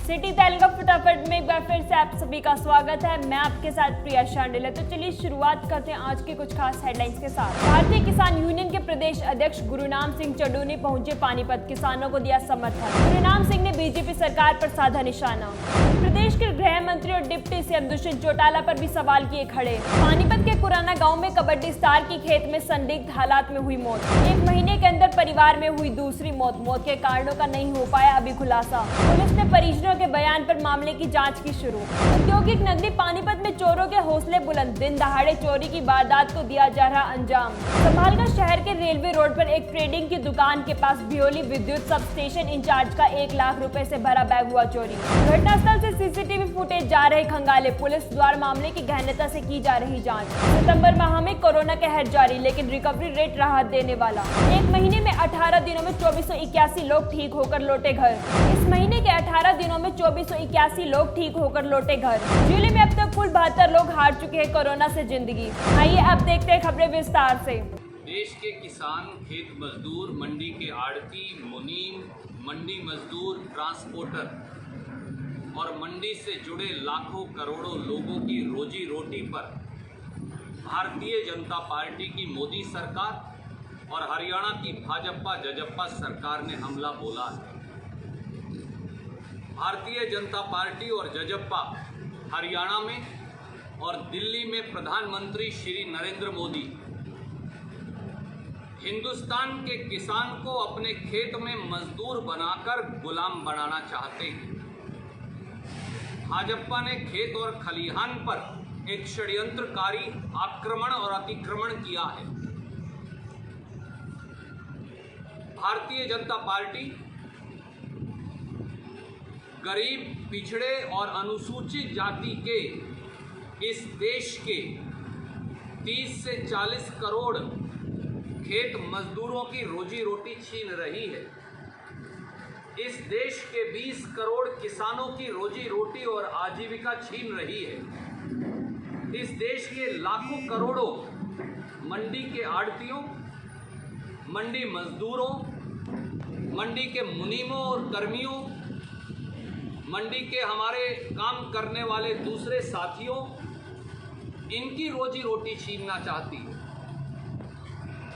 City Telugu फटाफट में एक बार फिर से आप सभी का स्वागत है। मैं आपके साथ प्रिया शांडिल। तो चलिए शुरुआत करते हैं आज के कुछ खास हेडलाइंस के साथ। भारतीय किसान यूनियन के प्रदेश अध्यक्ष गुरुनाम सिंह चड्डू ने पहुंचे पानीपत, किसानों को दिया समर्थन। गुरुनाम सिंह ने बीजेपी सरकार पर साधा निशाना। प्रदेश के गृह मंत्री और डिप्टी सीएम दुष्यंत चौटाला पर भी सवाल किए खड़े। पानीपत के कुराना गांव में कबड्डी स्टार की खेत में संदिग्ध हालात में हुई मौत। 1 महीने के अंदर परिवार में हुई दूसरी मौत। मौत के कारणों का नहीं हो पाया अभी खुलासा। पुलिस ने परिजनों के बयान पर मामले की जांच की शुरू। औद्योगिक नगरी पानीपत में चोरों के हौसले बुलंद। दिन दहाड़े चोरी की वारदात को दिया जा रहा अंजाम। संभालगढ़ शहर के रेलवे रोड पर एक ट्रेडिंग की दुकान के पास बियोली विद्युत सब स्टेशन इंचार्ज का 1 लाख रुपए से भरा बैग हुआ चोरी। घटनास्थल से सीसीटीवी फुटेज जा रहे खंगाले। पुलिस द्वारा मामले की गहनता से की जा रही जांच। सितंबर माह में कोरोना कहर जारी, लेकिन रिकवरी रेट राहत देने वाला। 1 महीने में 18 दिनों में 2481 लोग ठीक होकर लौटे घर। इस महीने के 18 दिनों में 2481 लोग ठीक होकर लौटे घर। जिले में अब तक कुल 72 लोग हार चुके हैं कोरोना से जिंदगी। आइए अब देखते हैं खबरें विस्तार से। देश के किसान, खेत मजदूर, मंडी के आड़ती, मुनीम, मंडी मजदूर, ट्रांसपोर्टर और मंडी से जुड़े लाखों करोड़ों लोगों की रोजी रोटी पर भारतीय जनता पार्टी की मोदी सरकार और हरियाणा की भाजपा जजप्पा सरकार ने हमला बोला है। भारतीय जनता पार्टी और जजप्पा हरियाणा में और दिल्ली में प्रधानमंत्री श्री नरेंद्र मोदी हिंदुस्तान के किसान को अपने खेत में मजदूर बनाकर गुलाम बनाना चाहते हैं। भाजपा ने खेत और खलिहान पर एक षड्यंत्रकारी आक्रमण और अतिक्रमण किया है। भारतीय जनता पार्टी गरीब, पिछड़े और अनुसूचित जाति के इस देश के 30 से 40 करोड़ खेत मजदूरों की रोजी रोटी छीन रही है। इस देश के 20 करोड़ किसानों की रोजी रोटी और आजीविका छीन रही है। इस देश के लाखों करोड़ों मंडी के आड़तियों, मंडी मजदूरों, मंडी के मुनीमों और कर्मियों, मंडी के हमारे काम करने वाले दूसरे साथियों, इनकी रोजी रोटी छीनना चाहती है।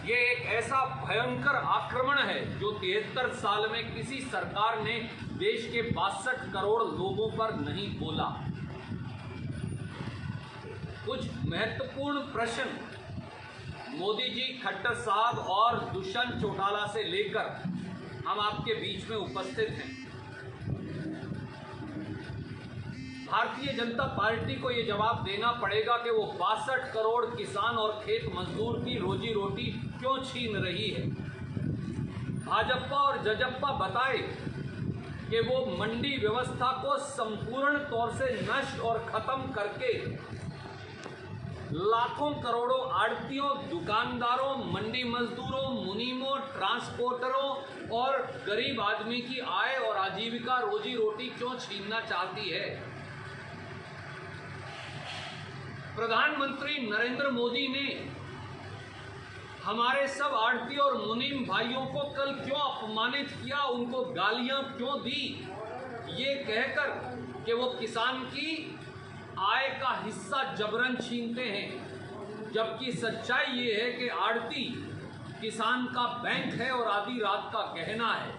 ये एक ऐसा भयंकर आक्रमण है जो 73 साल में किसी सरकार ने देश के 62 करोड़ लोगों पर नहीं बोला। कुछ महत्वपूर्ण प्रश्न मोदी जी, खट्टर साहब और दुष्यंत चौटाला से लेकर हम आपके बीच में उपस्थित हैं। भारतीय जनता पार्टी को ये जवाब देना पड़ेगा कि वो 62 करोड़ किसान और खेत मजदूर की रोजी रोटी क्यों छीन रही है। भाजपा और जजप्पा बताए कि वो मंडी व्यवस्था को संपूर्ण तौर से नष्ट और खत्म करके लाखों करोड़ों आड़तियों, दुकानदारों, मंडी मजदूरों, मुनीमों, ट्रांसपोर्टरों और गरीब आदमी की आय और आजीविका, रोजी रोटी क्यों छीनना चाहती है। प्रधानमंत्री नरेंद्र मोदी ने हमारे सब आड़ती और मुनीम भाइयों को कल क्यों अपमानित किया, उनको गालियां क्यों दी, ये कहकर कि वो किसान की आय का हिस्सा जबरन छीनते हैं। जबकि सच्चाई ये है कि आड़ती किसान का बैंक है और आधी रात का गहना है,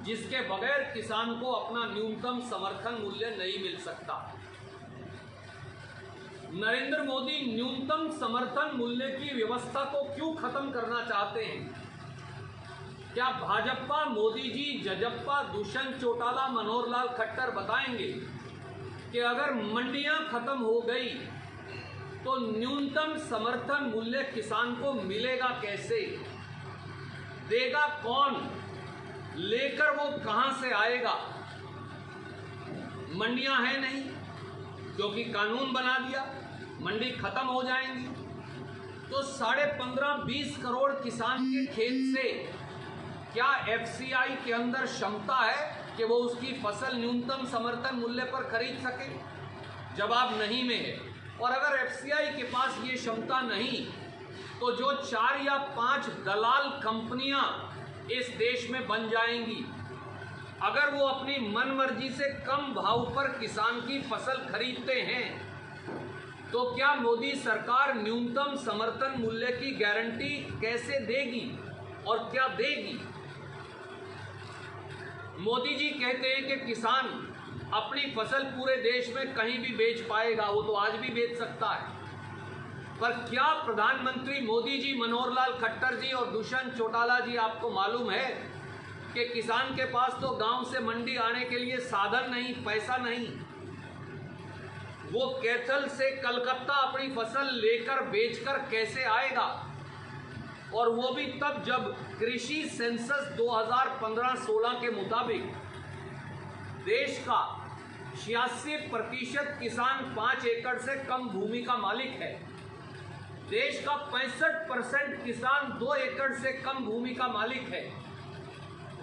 जिसके बगैर किसान को अपना न्यूनतम समर्थन मूल्य नहीं मिल सकता। नरेंद्र मोदी न्यूनतम समर्थन मूल्य की व्यवस्था को क्यों खत्म करना चाहते हैं? क्या भाजपा, मोदी जी, जजप्पा, दुष्यंत चौटाला, मनोहर लाल खट्टर बताएंगे कि अगर मंडियां खत्म हो गई तो न्यूनतम समर्थन मूल्य किसान को मिलेगा कैसे? देगा कौन? लेकर वो कहां से आएगा? मंडियां हैं नहीं, क्योंकि कानून बना दिया, मंडी खत्म हो जाएंगी। तो 15.5-20 करोड़ किसान के खेत से क्या एफसीआई के अंदर क्षमता है कि वो उसकी फसल न्यूनतम समर्थन मूल्य पर खरीद सके? जवाब नहीं में है। और अगर एफसीआई के पास ये क्षमता नहीं, तो जो 4 या 5 दलाल कंपनियां इस देश में बन जाएंगी, अगर वो अपनी मनमर्जी से कम भाव पर किसान की फसल खरीदते हैं तो क्या मोदी सरकार न्यूनतम समर्थन मूल्य की गारंटी कैसे देगी और क्या देगी? मोदी जी कहते हैं कि किसान अपनी फसल पूरे देश में कहीं भी बेच पाएगा, वो तो आज भी बेच सकता है। पर क्या प्रधानमंत्री मोदी जी, मनोहर लाल खट्टर जी और दुष्यंत चौटाला जी, आपको मालूम है कि किसान के पास तो गांव से मंडी आने के लिए साधन नहीं, पैसा नहीं। वो कैथल से कलकत्ता अपनी फसल लेकर बेचकर कैसे आएगा? और वो भी तब जब कृषि सेंसस 2015-16 के मुताबिक देश का 86% किसान 5 एकड़ से कम भूमि का मालिक है। देश का 65% किसान 2 एकड़ से कम भूमि का मालिक है।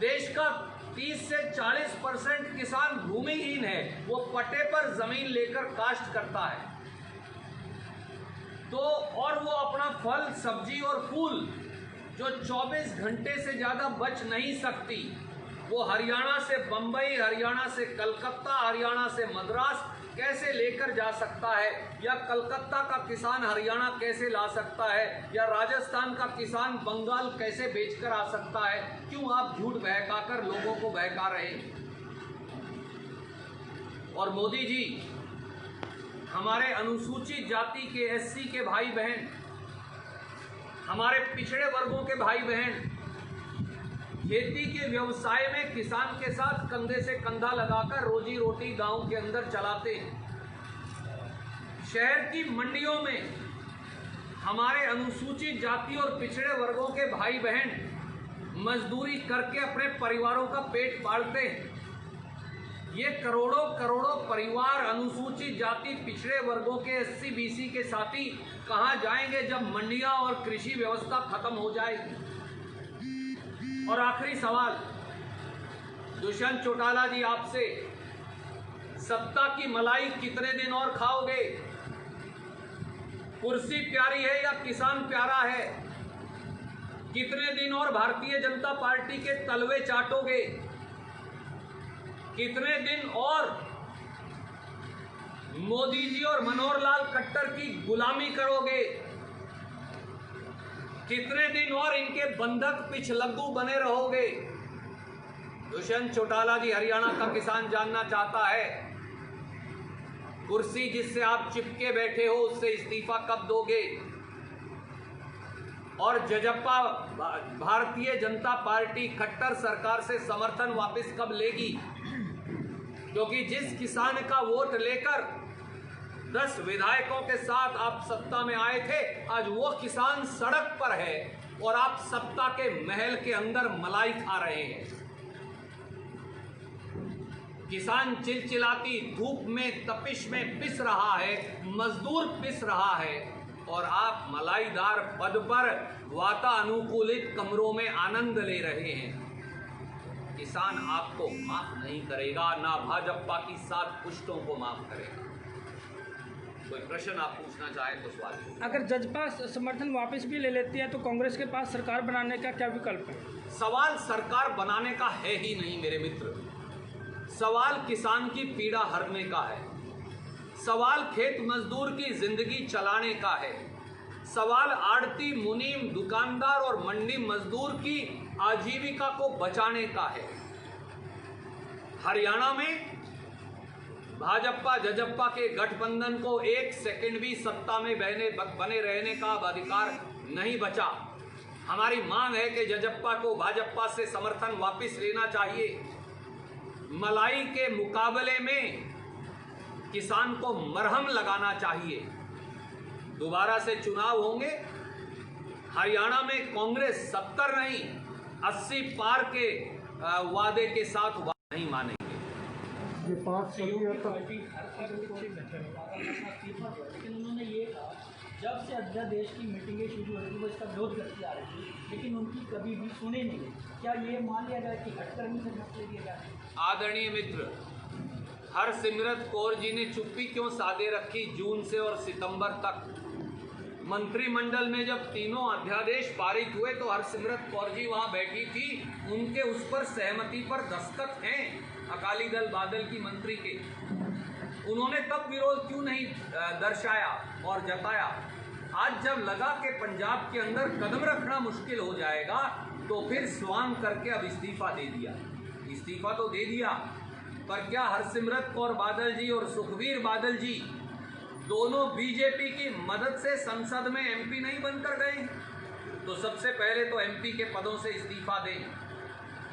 देश का 30 से 40% किसान भूमिहीन है, वो पट्टे पर जमीन लेकर काश्त करता है। तो और वो अपना फल, सब्जी और फूल जो 24 घंटे से ज़्यादा बच नहीं सकती, वो हरियाणा से बम्बई, हरियाणा से कलकत्ता, हरियाणा से मद्रास कैसे लेकर जा सकता है? या कलकत्ता का किसान हरियाणा कैसे ला सकता है? या राजस्थान का किसान बंगाल कैसे बेचकर आ सकता है? क्यों आप झूठ बहकाकर लोगों को बहका रहे हैं? और मोदी जी हमारे अनुसूचित जाति के एससी के भाई बहन, हमारे पिछड़े वर्गों के भाई बहन खेती के व्यवसाय में किसान के साथ कंधे से कंधा लगाकर रोजी रोटी गांव के अंदर चलाते हैं। शहर की मंडियों में हमारे अनुसूचित जाति और पिछड़े वर्गों के भाई बहन मजदूरी करके अपने परिवारों का पेट पालते हैं। ये करोड़ों करोड़ों परिवार अनुसूचित जाति, पिछड़े वर्गों के एससी बीसी के साथी कहाँ जाएंगे जब मंडियां और कृषि व्यवस्था खत्म हो जाएगी? और आखिरी सवाल दुष्यंत चौटाला जी आपसे, सत्ता की मलाई कितने दिन और खाओगे? कुर्सी प्यारी है या किसान प्यारा है? कितने दिन और भारतीय जनता पार्टी के तलवे चाटोगे? कितने दिन और मोदी जी और मनोहर लाल खट्टर की गुलामी करोगे? कितने दिन और इनके बंधक पिछलग्गू बने रहोगे? दुष्यंत चौटाला जी, हरियाणा का किसान जानना चाहता है, कुर्सी जिससे आप चिपके बैठे हो उससे इस्तीफा कब दोगे? और जजप्पा भारतीय जनता पार्टी खट्टर सरकार से समर्थन वापस कब लेगी? क्योंकि जिस किसान का वोट लेकर 10 विधायकों के साथ आप सत्ता में आए थे, आज वो किसान सड़क पर है और आप सत्ता के महल के अंदर मलाई खा रहे हैं। किसान चिलचिलाती धूप में, तपिश में पिस रहा है, मजदूर पिस रहा है और आप मलाईदार पद पर वातानुकूलित कमरों में आनंद ले रहे हैं। किसान आपको माफ नहीं करेगा, ना भाजपा की 7 पुश्तों को माफ करेगा। कोई प्रश्न आप पूछना चाहे तो सवाल। अगर जजपा समर्थन वापस भी ले लेती है तो कांग्रेस के पास सरकार बनाने का क्या विकल्प है? सवाल सरकार बनाने का है ही नहीं मेरे मित्र। सवाल किसान की पीड़ा हरने का है। सवाल खेत मजदूर की जिंदगी चलाने का है। सवाल आड़ती, मुनीम, दुकानदार और मंडी मजदूर की आजीविका को बचाने का है। हरियाणा में भाजपा जजप्पा के गठबंधन को 1 सेकंड भी सत्ता में बने रहने का अधिकार नहीं बचा। हमारी मांग है कि जजप्पा को भाजपा से समर्थन वापस लेना चाहिए। मलाई के मुकाबले में किसान को मरहम लगाना चाहिए। दोबारा से चुनाव होंगे। हरियाणा में कांग्रेस 70 नहीं 80 पार के वादे के साथ नहीं मानेंगे। ये 5 सदियों तक लेकिन उन्होंने ये कहा जब से अध्यादेश की मीटिंगें शुरू हुई वो इसका विरोध करती आ रही थी, लेकिन उनकी कभी भी सुने नहीं। क्या ये मान लिया जाए कि हटकर्मी से मत लिया जाए? आदरणीय मित्र, हरसिमरत कौर जी ने चुप्पी क्यों साधे रखी जून से और सितंबर तक? मंत्रिमंडल में जब तीनों अध्यादेश पारित हुए तो हरसिमरत कौर जी वहां बैठी थी, उनके उस पर सहमति पर दस्तखत हैं अकाली दल बादल की मंत्री के। उन्होंने तब विरोध क्यों नहीं दर्शाया और जताया? आज जब लगा कि पंजाब के अंदर कदम रखना मुश्किल हो जाएगा तो फिर स्वांग करके अब इस्तीफा दे दिया। इस्तीफा तो दे दिया, पर क्या हरसिमरत कौर बादल जी और सुखबीर बादल जी दोनों बीजेपी की मदद से संसद में एमपी नहीं बनकर गए? तो सबसे पहले तो एमपी के पदों से इस्तीफा दें।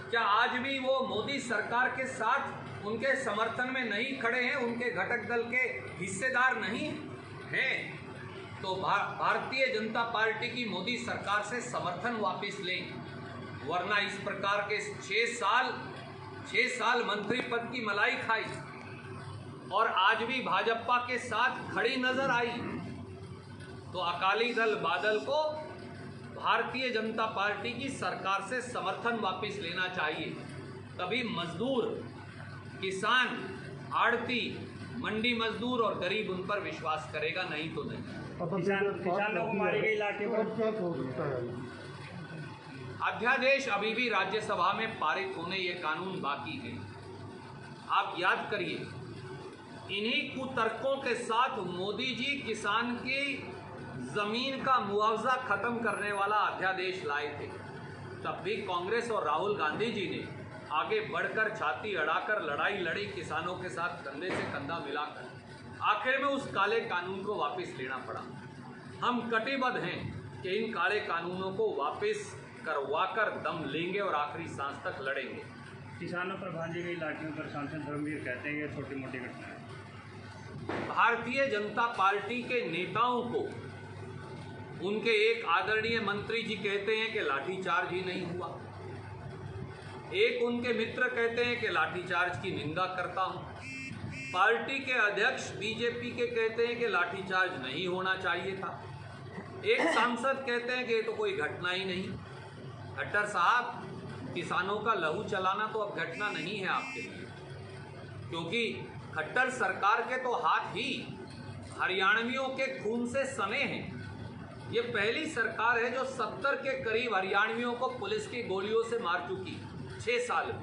क्या आज भी वो मोदी सरकार के साथ उनके समर्थन में नहीं खड़े हैं, उनके घटक दल के हिस्सेदार नहीं हैं? तो भारतीय जनता पार्टी की मोदी सरकार से समर्थन वापस लें, वरना इस प्रकार के 6 साल मंत्री पद की मलाई खाई और आज भी भाजपा के साथ खड़ी नजर आई, तो अकाली दल बादल को भारतीय जनता पार्टी की सरकार से समर्थन वापस लेना चाहिए। तभी मजदूर, किसान, आड़ती, मंडी मजदूर और गरीब उन पर विश्वास करेगा, नहीं तो नहीं। किसानों को मारी गई लाठी पर क्या होता है? अध्यादेश अभी भी राज्यसभा में पारित होने ये कानून बाकी है। आप याद करिए, इन्हीं कुतर्कों के साथ मोदी जी किसान की जमीन का मुआवजा खत्म करने वाला अध्यादेश लाए थे। तब भी कांग्रेस और राहुल गांधी जी ने आगे बढ़कर छाती अड़ाकर लड़ाई लड़ी, किसानों के साथ कंधे से कंधा मिलाकर। आखिर में उस काले कानून को वापस लेना पड़ा। हम कटिबद्ध हैं कि इन काले कानूनों को वापस करवाकर दम लेंगे और आखिरी सांस तक लड़ेंगे। किसानों पर भांजी गई लाठियों पर सांसद धर्मवीर कहते हैं ये छोटी मोटी घटना है। भारतीय जनता पार्टी के नेताओं को उनके एक आदरणीय मंत्री जी कहते हैं कि लाठीचार्ज ही नहीं हुआ, एक उनके मित्र कहते हैं कि लाठीचार्ज की निंदा करता हूं, पार्टी के अध्यक्ष बीजेपी के कहते हैं कि लाठीचार्ज नहीं होना चाहिए था, एक सांसद कहते हैं कि ये तो कोई घटना ही नहीं। खट्टर साहब, किसानों का लहू चलाना तो अब घटना नहीं है आपके लिए, क्योंकि खट्टर सरकार के तो हाथ ही हरियाणवियों के खून से सने हैं। ये पहली सरकार है जो 70 के करीब हरियाणवियों को पुलिस की गोलियों से मार चुकी 6 साल में।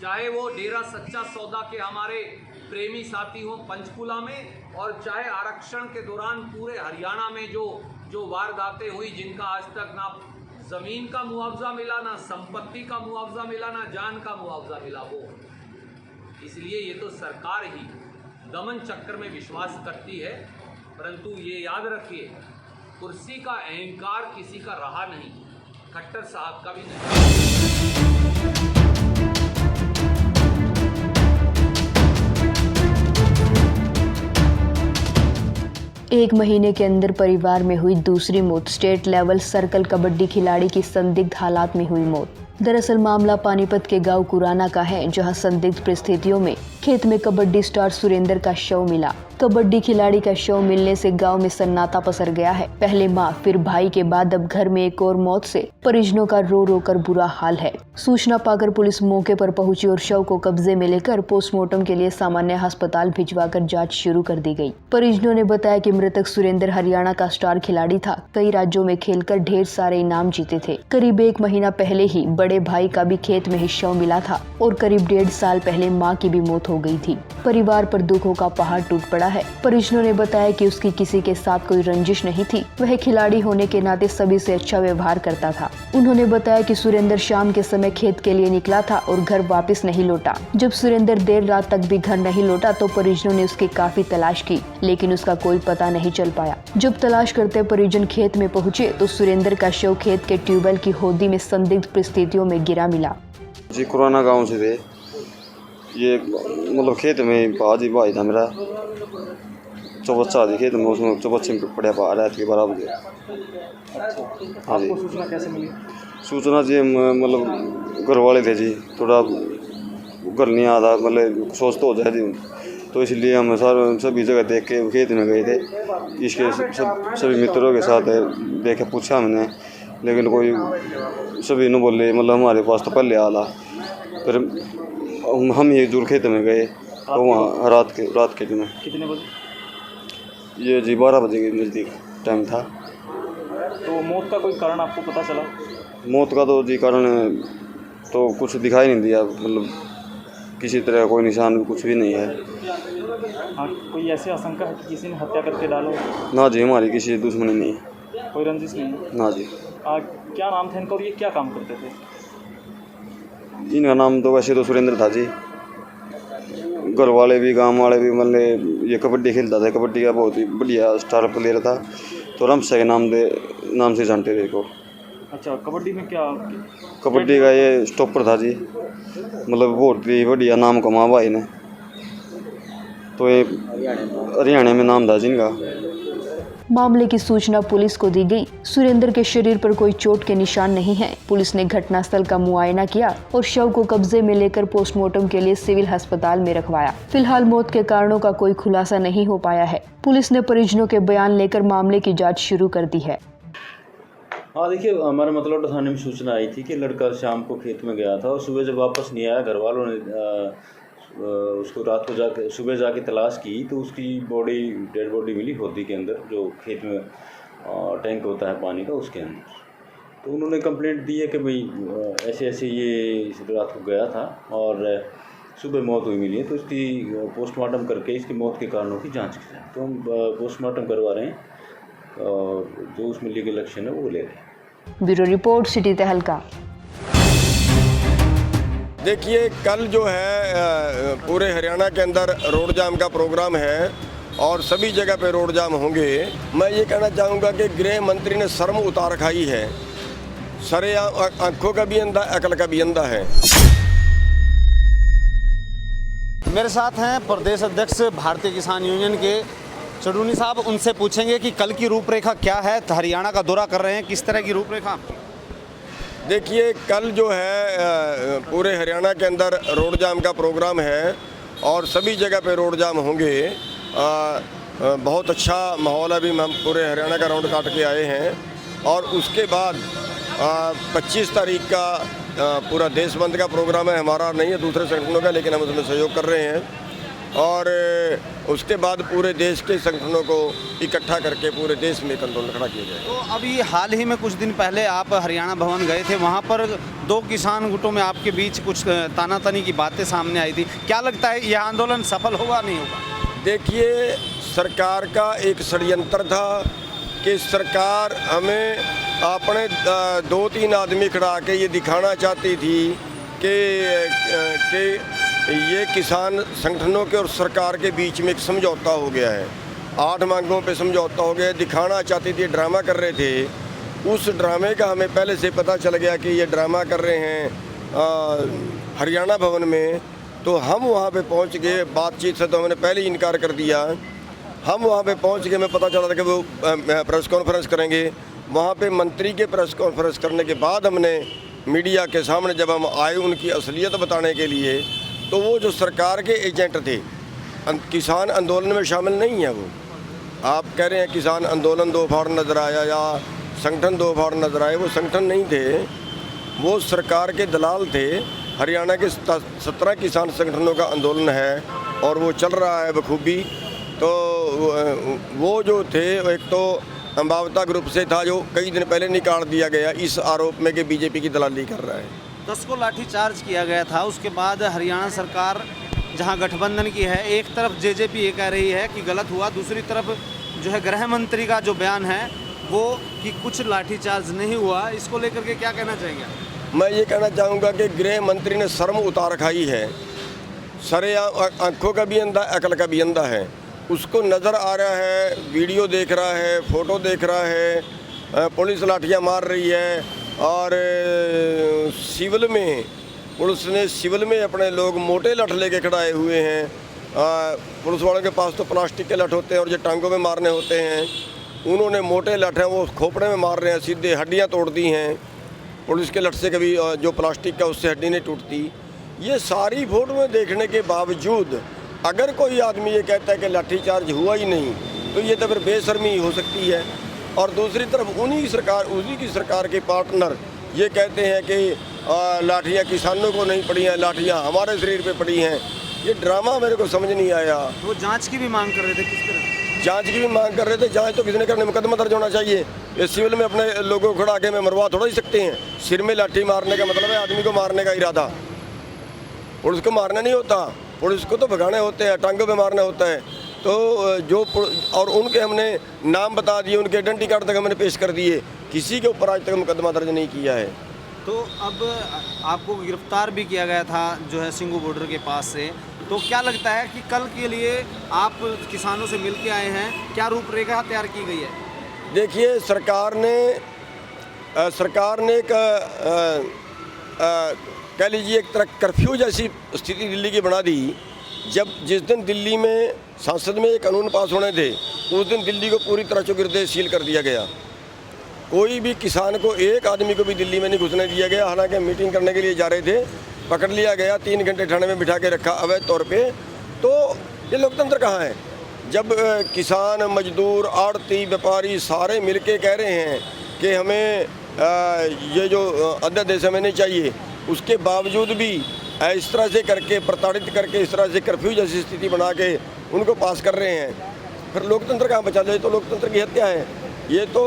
चाहे वो डेरा सच्चा सौदा के हमारे प्रेमी साथी हों पंचकुला में, और चाहे आरक्षण के दौरान पूरे हरियाणा में जो वारदातें हुई, जिनका आज तक ना ज़मीन का मुआवजा मिला, ना संपत्ति का मुआवजा मिला, ना जान का मुआवजा मिला। वो इसलिए ये तो सरकार ही दमन चक्र में विश्वास करती है। परंतु ये याद रखिए, कुर्सी का अहंकार किसी का रहा नहीं, खट्टर साहब का भी नहीं। एक महीने के अंदर परिवार में हुई दूसरी मौत। स्टेट लेवल सर्कल कबड्डी खिलाड़ी की संदिग्ध हालात में हुई मौत। दरअसल मामला पानीपत के गांव कुराना का है, जहां संदिग्ध परिस्थितियों में खेत में कबड्डी स्टार सुरेंद्र का शव मिला। कबड्डी खिलाड़ी का शव मिलने से गांव में सन्नाटा पसर गया है। पहले मां, फिर भाई के बाद अब घर में एक और मौत से परिजनों का रो रो कर बुरा हाल है। सूचना पाकर पुलिस मौके पर पहुंची और शव को कब्जे में लेकर पोस्टमार्टम के लिए सामान्य अस्पताल भिजवाकर जांच शुरू कर दी गई। परिजनों ने बताया कि मृतक सुरेंद्र हरियाणा का स्टार खिलाड़ी था। कई राज्यों में खेलकर ढेर सारे इनाम जीते थे। करीब 1 महीना पहले ही बड़े भाई का भी खेत में ही शव मिला था और करीब 1.5 साल पहले मां की भी मौत हो गई थी। परिवार पर दुखों का पहाड़ टूट पड़ा है। परिजनों ने बताया कि उसकी किसी के साथ कोई रंजिश नहीं थी। वह खिलाड़ी होने के नाते सभी से अच्छा व्यवहार करता था। उन्होंने बताया कि सुरेंद्र शाम के समय खेत के लिए निकला था और घर वापस नहीं लौटा। जब सुरेंद्र देर रात तक भी घर नहीं लौटा तो परिजनों ने उसकी काफी तलाश की, लेकिन उसका कोई पता नहीं चल पाया। जब तलाश करते परिजन खेत में पहुंचे तो सुरेंद्र का शव खेत के ट्यूबवेल की होदी में संदिग्ध परिस्थितियों में गिरा मिला। जी कुराना गांव से थे ये, मतलब खेत में भाई था मेरा, चौबच्चा थी खेत में, उसमें चौबच्चे में पड़ा पा रहा के बराबर। हाँ जी। सूचना कैसे मिली? सूचना जी मतलब घर वाले थे जी, थोड़ा घर नहीं आता, मतलब सोच तो हो जाए जी, तो इसलिए हम सभी जगह देख के खेत में गए थे। इसके सभी मित्रों के साथ देखे पूछा मैंने, लेकिन कोई सभी ने बोले मतलब हमारे पास तो पहले आला। फिर हम एक दूर खेत में गए तो वहाँ रात के दिन। कितने बजे? ये जी 12 बजे के नज़दीक। टाइम था। तो मौत का कोई कारण आपको पता चला? मौत का तो जी कारण तो कुछ दिखाई नहीं दिया, मतलब किसी तरह कोई निशान कुछ भी नहीं है। हाँ, कोई ऐसी आशंका है कि किसी ने हत्या करके डाला हो? ना जी, हमारी किसी दुश्मनी नहीं है। कोई रंजिश नहीं है? ना जी। क्या नाम था इनका और ये क्या काम करते थे? इनका नाम तो वैसे तो सुरेंद्र था जी। घर वाले भी गांव वाले भी मतलब ये कबड्डी खेलता था, कबड्डी का बहुत ही बढ़िया स्टार प्लेयर था, तो रमसा के नाम से जानते थे को। अच्छा, कबड्डी में क्या? कबड्डी का ये स्टॉपर था जी, मतलब बहुत ही बढ़िया नाम कमा भाई ने। तो ये हरियाणा में नाम था जिनका। मामले की सूचना पुलिस को दी गई। सुरेंद्र के शरीर पर कोई चोट के निशान नहीं है। पुलिस ने घटनास्थल का मुआयना किया और शव को कब्जे में लेकर पोस्टमार्टम के लिए सिविल अस्पताल में रखवाया। फिलहाल मौत के कारणों का कोई खुलासा नहीं हो पाया है। पुलिस ने परिजनों के बयान लेकर मामले की जाँच शुरू कर दी है। हाँ, देखिए, हमारे मतलौटा थाने में सूचना आई थी कि लड़का शाम को खेत में गया था और सुबह जब वापस नहीं आया, घर वालों ने उसको रात को जाके सुबह जाके तलाश की तो उसकी डेड बॉडी मिली होदी के अंदर, जो खेत में टैंक होता है पानी का, उसके अंदर। तो उन्होंने कंप्लेंट दी है कि भाई ऐसे ऐसे ये रात को गया था और सुबह मौत हुई मिली है, तो इसकी पोस्टमार्टम करके इसकी मौत के कारणों की जाँच की जाए। तो हम पोस्टमार्टम करवा रहे हैं, जो उसमें लीगल एक्शन है वो ले रहे हैं। ब्यूरो रिपोर्ट, सिटी तहलका। देखिए, कल जो है पूरे हरियाणा के अंदर रोड जाम का प्रोग्राम है और सभी जगह पे रोड जाम होंगे। मैं ये कहना चाहूँगा कि गृह मंत्री ने शर्म उतार रखाई है। सरे आँखों का भी अंधा, अकल का भी अंधा है। मेरे साथ हैं प्रदेश अध्यक्ष भारतीय किसान यूनियन के चडूनी साहब। उनसे पूछेंगे कि कल की रूपरेखा क्या है। हरियाणा का दौरा कर रहे हैं, किस तरह की रूपरेखा? देखिए, कल जो है पूरे हरियाणा के अंदर रोड जाम का प्रोग्राम है और सभी जगह पे रोड जाम होंगे। बहुत अच्छा माहौल अभी हम पूरे हरियाणा का राउंड काट के आए हैं और उसके बाद 25 तारीख का पूरा देश बंद का प्रोग्राम है। हमारा नहीं है, दूसरे संगठनों का, लेकिन हम उसमें सहयोग कर रहे हैं और उसके बाद पूरे देश के संगठनों को इकट्ठा करके पूरे देश में एक आंदोलन खड़ा किया जाए। तो अभी हाल ही में कुछ दिन पहले आप हरियाणा भवन गए थे, वहाँ पर 2 किसान गुटों में आपके बीच कुछ तानातनी की बातें सामने आई थी। क्या लगता है, यह आंदोलन सफल होगा नहीं होगा? देखिए, सरकार का एक षड्यंत्र था कि सरकार हमें अपने 2-3 आदमी खड़ा के ये दिखाना चाहती थी कि ये किसान संगठनों के और सरकार के बीच में एक समझौता हो गया है। 8 मांगों पे समझौता हो गया। दिखाना चाहती थी, ड्रामा कर रहे थे। उस ड्रामे का हमें पहले से पता चल गया कि ये ड्रामा कर रहे हैं हरियाणा भवन में। तो हम वहाँ पे पहुँच गए। बातचीत से तो हमने पहले ही इनकार कर दिया। हम वहाँ पे पहुँच गए, हमें पता चला था कि वो प्रेस कॉन्फ्रेंस करेंगे। वहाँ पे मंत्री के प्रेस कॉन्फ्रेंस करने के बाद हमने मीडिया के सामने जब हम आए उनकी असलियत बताने के लिए, तो वो जो सरकार के एजेंट थे, किसान आंदोलन में शामिल नहीं है। वो आप कह रहे हैं किसान आंदोलन 2 फाड़ नज़र आया या संगठन 2 फाड़ नज़र आए, वो संगठन नहीं थे, वो सरकार के दलाल थे। हरियाणा के 17 किसान संगठनों का आंदोलन है और वो चल रहा है बखूबी। तो वो जो थे, एक तो अंबावता ग्रुप से था जो कई दिन पहले निकाल दिया गया इस आरोप में कि बीजेपी की दलाली कर रहा है। 10 को लाठीचार्ज किया गया था। उसके बाद हरियाणा सरकार जहां गठबंधन की है, एक तरफ जेजेपी ये कह रही है कि गलत हुआ, दूसरी तरफ जो है गृह मंत्री का जो बयान है वो कि कुछ लाठीचार्ज नहीं हुआ। इसको लेकर के क्या कहना चाहेंगे? मैं ये कहना चाहूँगा कि गृह मंत्री ने शर्म उतार रखाई है। सरे आँखों का भी अंधा, अकल का भी अंधा है। उसको नज़र आ रहा है, वीडियो देख रहा है, फ़ोटो देख रहा है, पुलिस लाठियाँ मार रही है और सिविल में पुलिस ने सिविल में अपने लोग मोटे लठ लेके खड़ाए हुए हैं। पुलिस वालों के पास तो प्लास्टिक के लठ होते हैं और जो टांगों में मारने होते हैं, उन्होंने मोटे लठ हैं वो खोपड़े में मार रहे हैं, सीधे हड्डियां तोड़ दी हैं। पुलिस के लठ से कभी जो प्लास्टिक का उससे हड्डी नहीं टूटती। ये सारी फोटो में देखने के बावजूद अगर कोई आदमी ये कहता है कि लाठीचार्ज हुआ ही नहीं, तो ये तो फिर बेशर्मी हो सकती है। और दूसरी तरफ उन्हीं की सरकार के पार्टनर ये कहते हैं कि लाठियाँ किसानों को नहीं पड़ी हैं, लाठियाँ हमारे शरीर पे पड़ी हैं। ये ड्रामा मेरे को समझ नहीं आया। वो जांच की भी मांग कर रहे थे, किस तरह? जांच की भी मांग कर रहे थे। जांच तो किसी ने करने, मुकदमा दर्ज होना चाहिए। ये सिविल में अपने लोगों को खड़ा के में मरवा थोड़ा ही सकते हैं। सिर में लाठी मारने का मतलब है आदमी को मारने का इरादा। पुलिस को मारना नहीं होता, पुलिस को तो भगाने होते हैं, टांगों पे मारना होता है। तो जो और उनके हमने नाम बता दिए, उनके आइडेंटिटी कार्ड तक हमने पेश कर दिए, किसी के ऊपर आज तक मुकदमा दर्ज नहीं किया है। तो अब आपको गिरफ्तार भी किया गया था जो है सिंगू बॉर्डर के पास से, तो क्या लगता है कि कल के लिए आप किसानों से मिल के आए हैं, क्या रूपरेखा तैयार की गई है? देखिए, सरकार ने एक कह लीजिए एक तरह कर्फ्यू जैसी स्थिति दिल्ली की बना दी। जिस दिन दिल्ली में संसद में ये कानून पास होने थे, उस दिन दिल्ली को पूरी तरह चौगिरदे सील कर दिया गया। कोई भी किसान को, एक आदमी को भी दिल्ली में नहीं घुसने दिया गया। हालांकि मीटिंग करने के लिए जा रहे थे, पकड़ लिया गया, 3 घंटे थाने में बिठा के रखा अवैध तौर पे। तो ये लोकतंत्र कहाँ है? जब किसान, मजदूर, आड़ती, व्यापारी सारे मिलके कह रहे हैं कि हमें ये जो अध्यादेश हमें नहीं चाहिए, उसके बावजूद भी इस तरह से करके, प्रताड़ित करके, इस तरह से कर्फ्यू जैसी स्थिति बना के उनको पास कर रहे हैं, फिर लोकतंत्र कहाँ बचा? ये तो लोकतंत्र की हत्या है। ये तो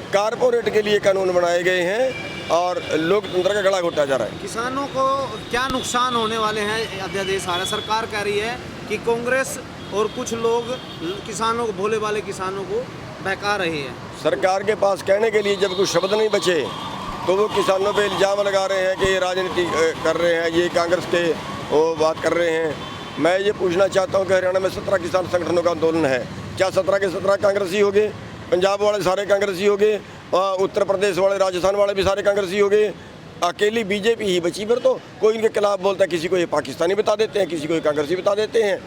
कारपोरेट के लिए कानून बनाए गए हैं और लोकतंत्र का गला घोटा जा रहा है। किसानों को क्या नुकसान होने वाले हैं? अध्यादेश आ रहा है, सरकार कह रही है कि कांग्रेस और कुछ लोग किसानों को, भोले वाले किसानों को बहका रहे हैं। सरकार के पास कहने के लिए जब कुछ शब्द नहीं बचे तो वो किसानों पे इल्ज़ाम लगा रहे हैं कि ये राजनीति कर रहे हैं, ये कांग्रेस के वो बात कर रहे हैं। मैं ये पूछना चाहता हूँ कि हरियाणा में 17 किसान संगठनों का आंदोलन है, क्या 17 के 17 कांग्रेसी हो गए? पंजाब वाले सारे कांग्रेसी हो गए, उत्तर प्रदेश वाले, राजस्थान वाले भी सारे कांग्रेसी हो गए, अकेली बीजेपी ही बची। फिर तो कोई इनके खिलाफ बोलता है, किसी को ये पाकिस्तानी बता देते हैं, किसी को ये कांग्रेसी बता देते हैं।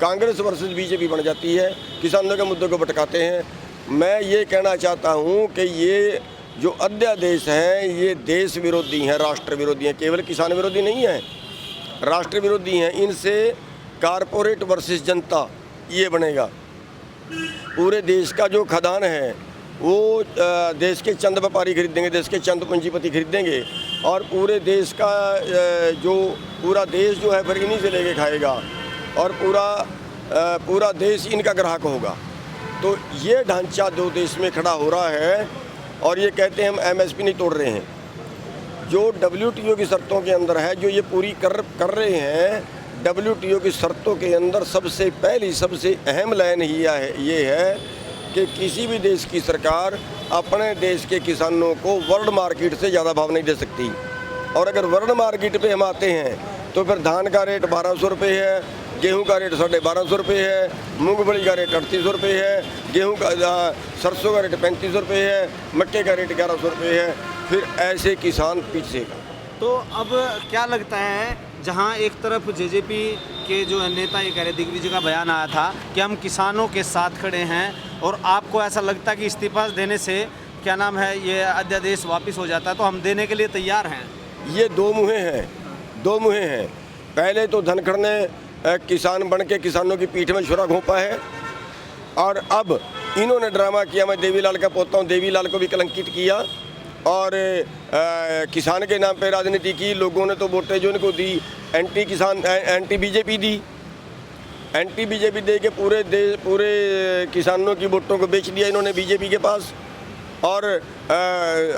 कांग्रेस वर्सेस बीजेपी बन जाती है, किसानों के मुद्दों को भटकाते हैं। मैं ये कहना चाहता हूँ कि ये जो अध्यादेश हैं ये देश विरोधी हैं, राष्ट्र विरोधी हैं, केवल किसान विरोधी नहीं हैं, राष्ट्र विरोधी हैं। इनसे कारपोरेट वर्सेस जनता ये बनेगा। पूरे देश का जो खदान है वो देश के चंद व्यापारी खरीदेंगे, देश के चंद पूंजीपति खरीदेंगे और पूरे देश का पूरा देश जो है फिर इन्हीं से लेके खाएगा और पूरा देश इनका ग्राहक होगा। तो ये ढांचा जो देश में खड़ा हो रहा है और ये कहते हैं हम एमएसपी नहीं तोड़ रहे हैं, जो WTO की शर्तों के अंदर है, जो ये पूरी कर रहे हैं। WTO की शर्तों के अंदर सबसे पहली, सबसे अहम लाइन ये है कि किसी भी देश की सरकार अपने देश के किसानों को वर्ल्ड मार्केट से ज़्यादा भाव नहीं दे सकती। और अगर वर्ल्ड मार्केट पे हम आते हैं तो फिर धान का रेट 1200 रुपये है, गेहूं का रेट 1250 रुपये है, मूंगफली का रेट 3800 रुपये है, गेहूं का सरसों का रेट 3500 रुपये है, मक्के का रेट 1100 रुपये है। फिर ऐसे किसान पीछे। तो अब क्या लगता है, जहां एक तरफ जेजेपी के जो नेता ये कह रहे, दिग्विजय का बयान आया था कि हम किसानों के साथ खड़े हैं, और आपको ऐसा लगता है कि इस्तीफा देने से क्या नाम है ये अध्यादेश वापस हो जाता है, तो हम देने के लिए तैयार हैं? ये दो मुँहे हैं। पहले तो धनखड़ ने किसान बन के किसानों की पीठ में छुरा घोंपा है और अब इन्होंने ड्रामा किया, मैं देवीलाल का पोता हूँ, देवीलाल को भी कलंकित किया और किसान के नाम पे राजनीति की। लोगों ने तो वोटें जो इनको दी एंटी किसान, एंटी बीजेपी दी, एंटी बीजेपी दे के पूरे किसानों की वोटों को बेच दिया इन्होंने बीजेपी के पास। और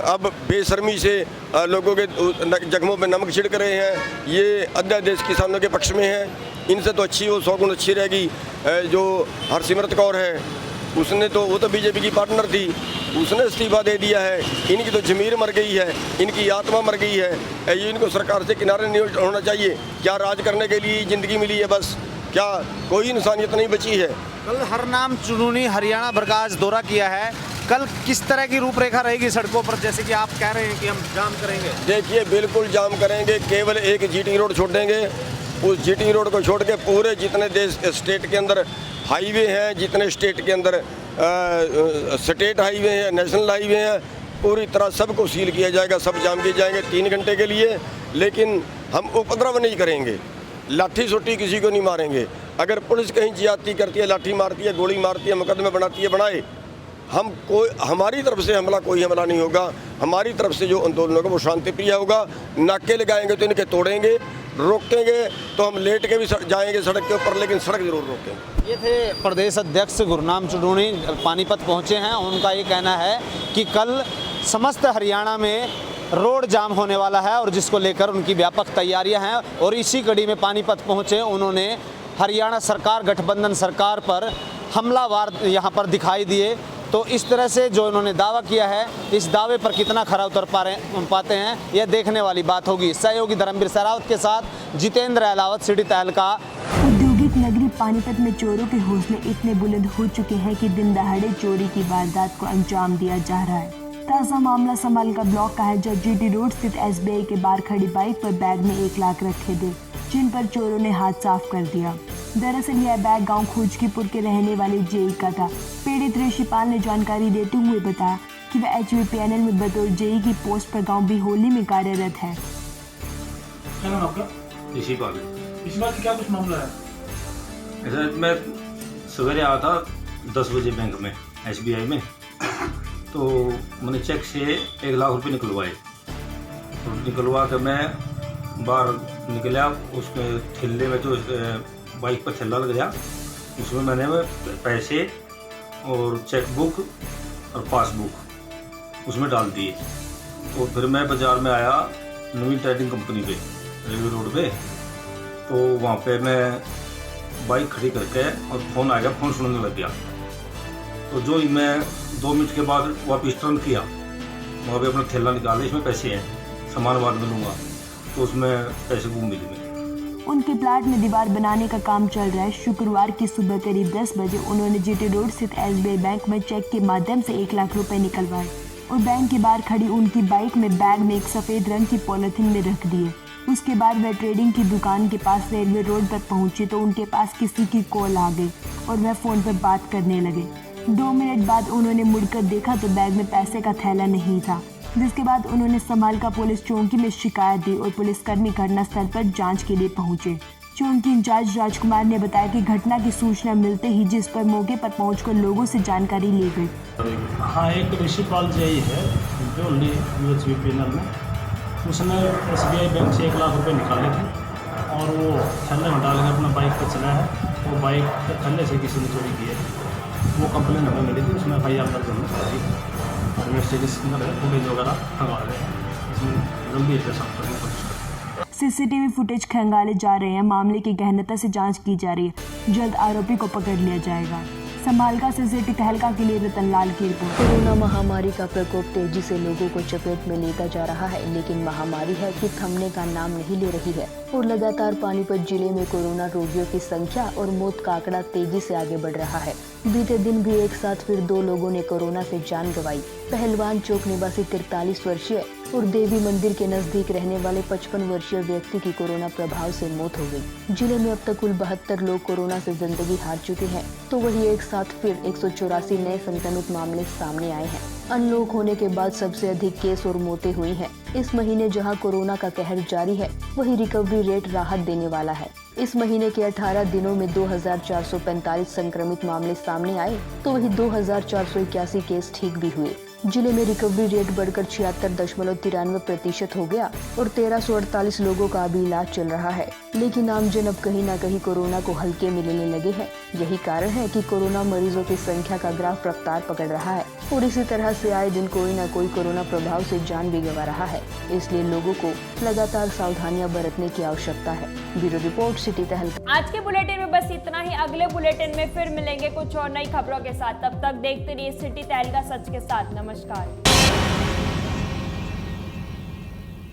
अब बेशर्मी से लोगों के जख्मों पे नमक छिड़क रहे हैं। ये अध्यादेश किसानों के पक्ष में है। इनसे तो अच्छी, वो 100 गुण अच्छी रहेगी जो हरसिमरत कौर है, उसने तो, वो तो बीजेपी की पार्टनर थी, उसने इस्तीफा दे दिया है। इनकी तो ज़मीर मर गई है, इनकी आत्मा मर गई है। ये इनको सरकार से किनारे नहीं होना चाहिए। क्या राज करने के लिए ज़िंदगी मिली है बस? क्या कोई इंसानियत नहीं बची है? कल हरनाम चुनूनी हरियाणा भर का आज दौरा किया है, कल किस तरह की रूपरेखा रहेगी सड़कों पर, जैसे कि आप कह रहे हैं कि हम जाम करेंगे? देखिए, बिल्कुल जाम करेंगे। केवल एक GT रोड छोड़ेंगे, उस GT रोड को छोड़ के पूरे जितने देश स्टेट के अंदर हाईवे हैं, जितने स्टेट के अंदर स्टेट हाईवे हैं, नेशनल हाईवे हैं, पूरी तरह सबको सील किया जाएगा, सब जाम किए जाएंगे 3 घंटे के लिए। लेकिन हम उपद्रव नहीं करेंगे, लाठी सोटी किसी को नहीं मारेंगे। अगर पुलिस कहीं ज्यादती करती है, लाठी मारती है, गोली मारती है, मुकदमे बनाती है, बनाए, हमारी तरफ से कोई हमला नहीं होगा। हमारी तरफ से जो आंदोलन होगा वो शांति प्रिय होगा। नाके लगाएंगे तो इनके तोड़ेंगे, रोकेंगे तो हम लेट के भी जाएंगे सड़क के ऊपर, लेकिन सड़क जरूर रोकेंगे। ये थे प्रदेश अध्यक्ष गुरनाम चुडूनी, पानीपत पहुंचे हैं। उनका ये कहना है कि कल समस्त हरियाणा में रोड जाम होने वाला है और जिसको लेकर उनकी व्यापक तैयारियां हैं। और इसी कड़ी में पानीपत पहुंचे उन्होंने हरियाणा सरकार, गठबंधन सरकार पर हमलावार यहां पर दिखाई दिए। तो इस तरह से जो उन्होंने दावा किया है, इस दावे पर कितना खरा उतर पाते हैं यह देखने वाली बात होगी। सहयोगी धर्मवीर सहरावत के साथ जितेंद्र अहलावत, सिटी तहलका। औद्योगिक नगरी पानीपत में चोरों के हौसले इतने बुलंद हो चुके हैं कि दिन दहाड़े चोरी की वारदात को अंजाम दिया जा रहा है। ताज़ा मामला समाल का ब्लॉक का है, जब जीटी रोड स्थित SBI के बाहर खड़ी बाइक पर बैग में 1 लाख रखे थे, जिन पर चोरों ने हाथ साफ कर दिया। दरअसल यह बैग गांव खोजकीपुर के रहने वाले जेई का था। पीड़ित ऋषिपाल ने जानकारी देते हुए बताया कि वह HVPNL में बतौर जेई की पोस्ट पर गांव बिहोली में कार्यरत है। क्या नाम आपका? ऋषिपाल। इस बात क्या कुछ मामला है? ऐसा मैं सवेरे आया था 10 बजे बैंक में, SBI में, तो मैंने चेक से 1 लाख रुपए निकलवाए। तो निकलवा कर मैं बाहर निकला, उसमें थैले में जो बाइक पर थैला लग गया, उसमें मैंने पैसे और चेक बुक और पासबुक उसमें डाल दिए। तो फिर मैं बाज़ार में आया नवीन ट्रेडिंग कंपनी पे, रेलवे रोड पे। तो वहाँ पे मैं बाइक खड़ी करके और फ़ोन आ गया, फ़ोन सुनने लग गया। तो जो ही मैं 2 मिनट के बाद वापस टर्न किया, वहाँ पे अपना थैला निकाला, इसमें पैसे हैं, सामान बाद में लूँगा। तो उसमें पैसे गुम मिले में। उनके प्लाट में दीवार बनाने का काम चल रहा है। शुक्रवार की सुबह करीब 10 बजे उन्होंने जीटी रोड स्थित SBI बैंक में चेक के माध्यम से 1 लाख रुपए निकलवाए और बैंक के बाहर खड़ी उनकी बाइक में बैग में एक सफेद रंग की पॉलिथीन में रख दिए। उसके बाद वह ट्रेडिंग की दुकान के पास रेलवे रोड पर पहुंचे तो उनके पास किसी की कॉल आ गई और वह फोन पर बात करने लगे। 2 मिनट बाद उन्होंने मुड़कर देखा तो बैग में पैसे का थैला नहीं था, जिसके बाद उन्होंने समालका पुलिस चौकी में शिकायत दी और पुलिसकर्मी घटनास्थल पर जांच के लिए पहुंचे। चौकी इंचार्ज राजकुमार ने बताया कि घटना की सूचना मिलते ही जिस पर मौके पर पहुंचकर लोगों से जानकारी ली गई। हाँ, एक ऋषिपाल जेई है जो HVPNL में, उसने SBI बैंक से 1 लाख रुपए निकाले थे और वो थैले में डाल के अपना बाइक पर चलाया है। वो बाइक के थैले से किसी ने चोरी की है। वो कंप्लेन हमें मिली थी, उसमें FIR दर्ज होनी चाहिए और इन्वेस्टिगेशन फुटेज वगैरह खंगवा रहे हैं। इसमें गंभीर से संपर्क कोशिश। CCTV फुटेज खंगाले जा रहे हैं। मामले की गहनता से जांच की जा रही है। जल्द आरोपी को पकड़ लिया जाएगा। समालका से सिटी तहलका के लिए रतनलाल की रिपोर्ट। कोरोना महामारी का प्रकोप तेजी से लोगों को चपेट में लेता जा रहा है, लेकिन महामारी है कि थमने का नाम नहीं ले रही है और लगातार पानीपत जिले में कोरोना रोगियों की संख्या और मौत का आंकड़ा तेजी से आगे बढ़ रहा है। बीते दिन भी एक साथ फिर 2 लोगों ने कोरोना से जान गंवाई। पहलवान चौक निवासी 43 वर्षीय और देवी मंदिर के नजदीक रहने वाले 55 वर्षीय व्यक्ति की कोरोना प्रभाव से मौत हो गई। जिले में अब तक कुल 72 लोग कोरोना से जिंदगी हार चुके हैं, तो वही एक साथ फिर 184 नए संक्रमित मामले सामने आए हैं। अनलॉक होने के बाद सबसे अधिक केस और मौतें हुई हैं। इस महीने जहां कोरोना का कहर जारी है, वही रिकवरी रेट राहत देने वाला है। इस महीने के 18 दिनों में 2445 संक्रमित मामले सामने आए, तो वही 2481 केस ठीक भी हुए। जिले में रिकवरी रेट बढ़कर 76.93% हो गया और 1348 लोगों का अभी इलाज चल रहा है। लेकिन आमजन अब कहीं न कहीं कोरोना को हल्के में लेने लगे हैं। यही कारण है कि कोरोना मरीजों की संख्या का ग्राफ रफ्तार पकड़ रहा है और इसी तरह से आए दिन कोई न कोई कोरोना प्रभाव से जान भी गंवा रहा है। इसलिए लोगों को लगातार सावधानियां बरतने की आवश्यकता है। ब्यूरो रिपोर्ट, सिटी तहलका। आज के बुलेटिन में बस इतना ही। अगले बुलेटिन में फिर मिलेंगे कुछ और नई खबरों के साथ। तब तक देखते रहिए सिटी तहलका, सच के साथ। नमस्कार।